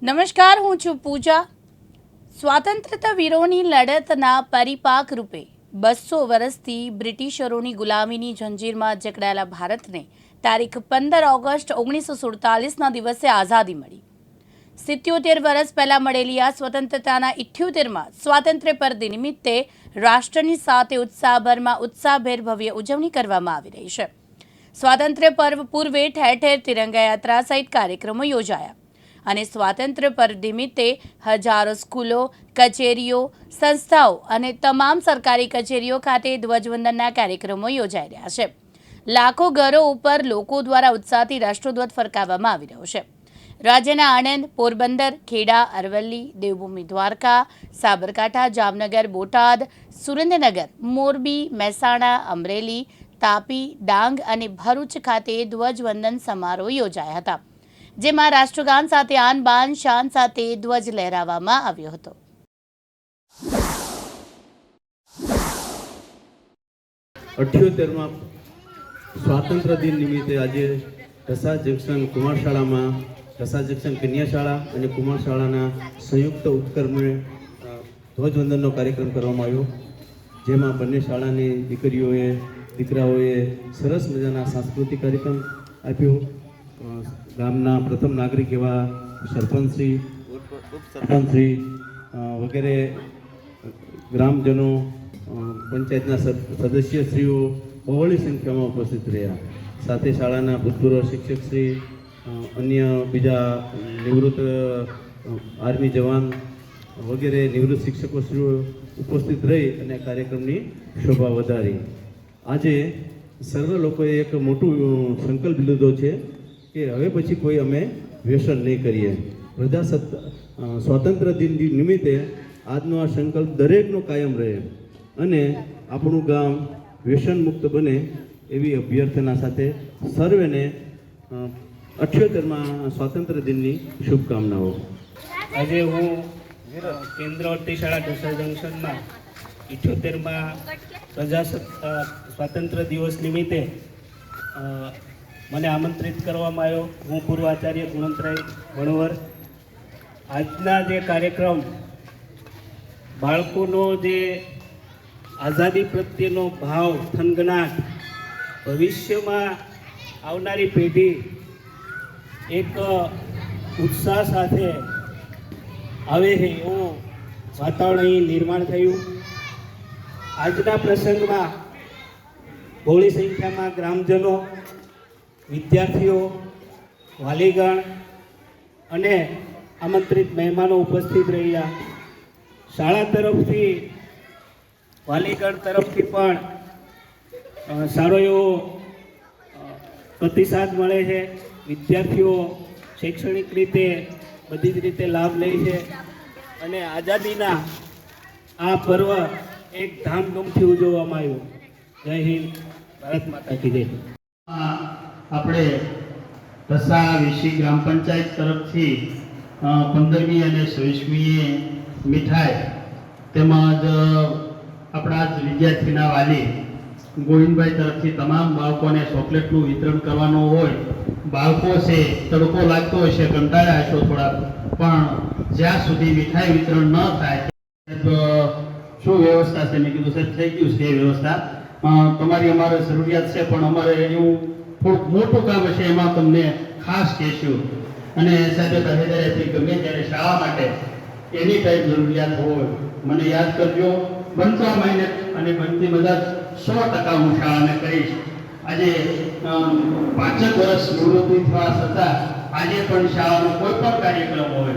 નમસ્કાર, હું છું પૂજા. સ્વાતંત્ર્યતા વીરોની લડતના પરિપાક રૂપે 200 વર્ષથી બ્રિટિશરોની ગુલામીની જંજીરમાં જકડાયેલા ભારતને તારીખ 15 ઓગસ્ટ 1947ના દિવસે આઝાદી મળી. 77 વર્ષ પહેલાં મળેલી આ સ્વતંત્રતાના 78માં સ્વાતંત્ર્ય પર્વ નિમિત્તે રાષ્ટ્રની સાથે ઉત્સાહભેર ભવ્ય ઉજવણી કરવામાં આવી રહી છે. સ્વાતંત્ર્ય પર્વ પૂર્વે ઠેર ઠેર તિરંગા યાત્રા સહિત કાર્યક્રમો યોજાયા અને સ્વાતંત્ર્ય પર્વ નિમિત્તે હજારો સ્કૂલો, કચેરીઓ, સંસ્થાઓ અને તમામ સરકારી કચેરીઓ ખાતે ધ્વજવંદનના કાર્યક્રમો યોજાઈ રહ્યા છે. લાખો ઘરો ઉપર લોકો દ્વારા ઉત્સાહથી રાષ્ટ્રધ્વજ ફરકાવવામાં આવી રહ્યો છે. રાજ્યના આણંદ, પોરબંદર, ખેડા, અરવલ્લી, દેવભૂમિ દ્વારકા, સાબરકાંઠા, જામનગર, બોટાદ, સુરેન્દ્રનગર, મોરબી, મહેસાણા, અમરેલી, તાપી, ડાંગ અને ભરૂચ ખાતે ધ્વજવંદન સમારોહ યોજાયા હતા, જેમાં રાષ્ટ્રગાન સાથે આન બાન શાન સાથે ધ્વજ લહેરાવવામાં આવ્યો હતો. અઠ્યોતેરમાં સ્વાતંત્ર્ય દિન નિમિત્તે આજે ઢસા જંકશન કુમારશાળામાં ઢસા જંકશન કન્યા શાળા અને કુમારશાળાના સંયુક્ત ઉપક્રમે ધ્વજવંદનનો કાર્યક્રમ કરવામાં આવ્યો, જેમાં બંને શાળાની દીકરાઓએ સરસ મજાના સાંસ્કૃતિક કાર્યક્રમ આપ્યો. ગામના પ્રથમ નાગરિક એવા સરપંચશ્રી, ઉપસરપંચશ્રી વગેરે ગ્રામજનો, પંચાયતના સદસ્યશ્રીઓ બહોળી સંખ્યામાં ઉપસ્થિત રહ્યા. સાથે શાળાના ભૂતપૂર્વ શિક્ષકશ્રી, અન્ય બીજા નિવૃત્ત આર્મી જવાન વગેરે નિવૃત્ત શિક્ષકોશ્રીઓ ઉપસ્થિત રહી અને કાર્યક્રમની શોભા વધારી. આજે સર્વ લોકોએ એક મોટું સંકલ્પ લીધો છે કે હવે પછી કોઈ અમે વ્યસન નહીં કરીએ. સ્વાતંત્ર્ય દિન નિમિત્તે આજનો આ સંકલ્પ દરેકનો કાયમ રહે અને આપણું ગામ વ્યસન મુક્ત બને એવી અભ્યર્થના સાથે સર્વેને 78માં સ્વાતંત્ર્ય દિનની શુભકામનાઓ. આજે હું કેન્દ્રવર્તી શાળા ઢસા જંકશનમાં 78માં સ્વાતંત્ર્ય દિવસ નિમિત્તે મને આમંત્રિત કરવામાં આવ્યો. હું પૂર્વ આચાર્ય ગુણવંતરાય ભણવર. આજના જે કાર્યક્રમ બાળકોનો જે આઝાદી પ્રત્યેનો ભાવ, થનગનાટ, ભવિષ્યમાં આવનારી પેઢી એક ઉત્સાહ સાથે આવે છે એવું વાતાવરણ અહીં નિર્માણ થયું. આજના પ્રસંગમાં બહોળી સંખ્યામાં ગ્રામજનો, વિદ્યાર્થીઓ, વાલીગણ અને આમંત્રિત મહેમાનો ઉપસ્થિત રહ્યા. શાળા તરફથી, વાલીગણ તરફથી પણ સારો એવો પ્રતિસાદ મળે છે. વિદ્યાર્થીઓ શૈક્ષણિક રીતે બધી જ રીતે લાભ લે છે અને આઝાદીના આ પર્વ એક ધામધૂમથી ઉજવવામાં આવ્યું. જય હિન્દ, ભારત માતા કી જય. આપણે ઢસા વીસી ગ્રામ પંચાયત તરફથી 15મી અને 26મીએ મીઠાઈ તેમજ આપણા જ વિદ્યાર્થીના વાલી ગોવિંદભાઈ તરફથી તમામ બાળકોને ચોકલેટનું વિતરણ કરવાનું હોય. બાળકો છે, તડકો લાગતો હશે, કંટાળ્યા હશો થોડા, પણ જ્યાં સુધી મીઠાઈ વિતરણ ન થાય શું વ્યવસ્થા છે? મેં કીધું સાહેબ થઈ ગયું છે એ વ્યવસ્થા. તમારી અમારે જરૂરિયાત છે, પણ અમારે એવું થોડુંક મોટું કામ હશે, એમાં તમને ખાસ કહેશું. અને સાથે તહેદારીથી ગમે ત્યારે શાળા માટે એની ટાઈપ જરૂરિયાત હોય મને યાદ કરજો. બનતા મહિને અને બનતી મદદ 100% હું શાળાને કહીશ. આજે 5 વર્ષ નિવૃત્તિ થવા છતાં આજે પણ શાળાનો કોઈ પણ કાર્યક્રમ હોય